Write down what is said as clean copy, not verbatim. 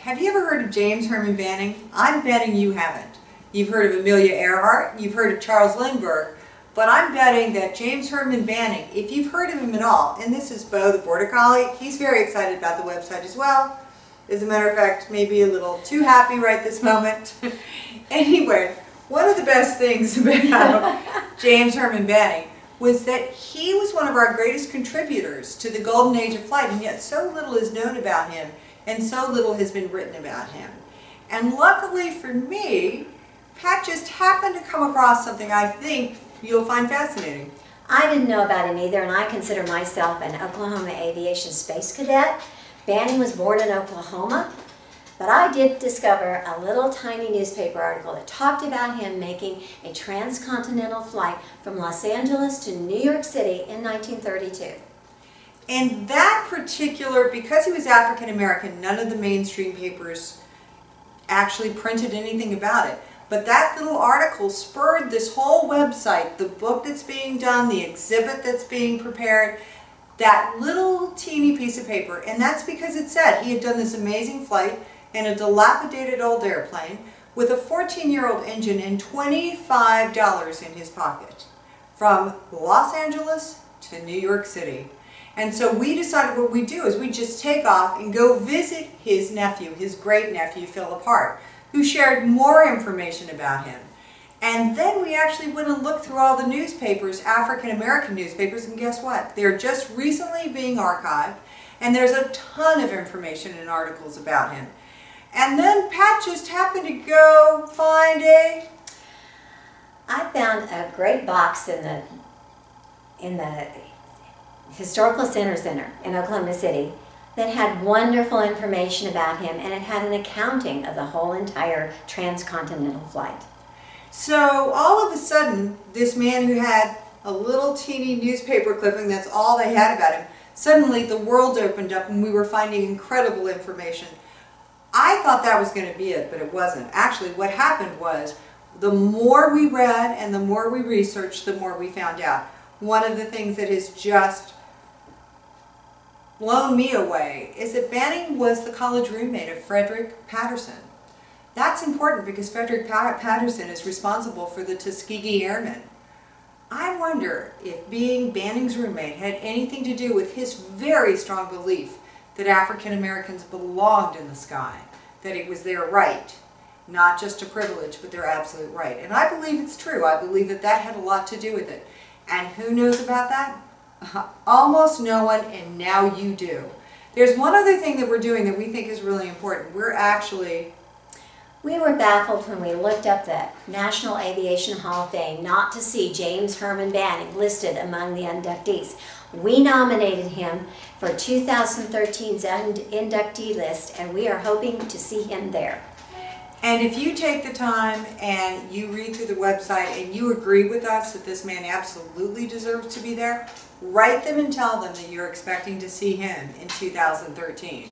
Have you ever heard of James Herman Banning? I'm betting you haven't. You've heard of Amelia Earhart, you've heard of Charles Lindbergh, but I'm betting that James Herman Banning, if you've heard of him at all, and this is Bo the Border Collie, he's very excited about the website as well. As a matter of fact, maybe a little too happy right this moment. Anyway, one of the best things about James Herman Banning was that he was one of our greatest contributors to the golden age of flight, and yet so little is known about him, and so little has been written about him. And luckily for me, Pat just happened to come across something I think you'll find fascinating. I didn't know about him either, and I consider myself an Oklahoma Aviation Space Cadet. Banning was born in Oklahoma, but I did discover a little tiny newspaper article that talked about him making a transcontinental flight from Los Angeles to New York City in 1932. And that particular, because he was African American, none of the mainstream papers actually printed anything about it. But that little article spurred this whole website, the book that's being done, the exhibit that's being prepared, that little teeny piece of paper. And that's because it said he had done this amazing flight in a dilapidated old airplane with a 14-year-old engine and $25 in his pocket from Los Angeles to New York City. And so we decided what we do is we just take off and go visit his nephew, his great-nephew, Philip Hart, who shared more information about him. And then we actually went and looked through all the newspapers, African-American newspapers, and guess what? They're just recently being archived, and there's a ton of information and articles about him. And then Pat just happened to go find I found a great box in the Historical Center in Oklahoma City that had wonderful information about him, and it had an accounting of the whole entire transcontinental flight. So all of a sudden, this man who had a little teeny newspaper clipping, that's all they had about him, suddenly the world opened up and we were finding incredible information. I thought that was going to be it, but it wasn't. Actually, what happened was the more we read and the more we researched, the more we found out. One of the things that has just blown me away is that Banning was the college roommate of Frederick Patterson. That's important because Frederick Patterson is responsible for the Tuskegee Airmen. I wonder if being Banning's roommate had anything to do with his very strong belief that African Americans belonged in the sky, that it was their right, not just a privilege, but their absolute right. And I believe it's true. I believe that that had a lot to do with it. And who knows about that? Almost no one, and now you do. There's one other thing that we're doing that we think is really important. We were baffled when we looked up the National Aviation Hall of Fame not to see James Herman Banning listed among the inductees. We nominated him for 2013's inductee list, and we are hoping to see him there. And if you take the time and you read through the website and you agree with us that this man absolutely deserves to be there, write them and tell them that you're expecting to see him in 2013.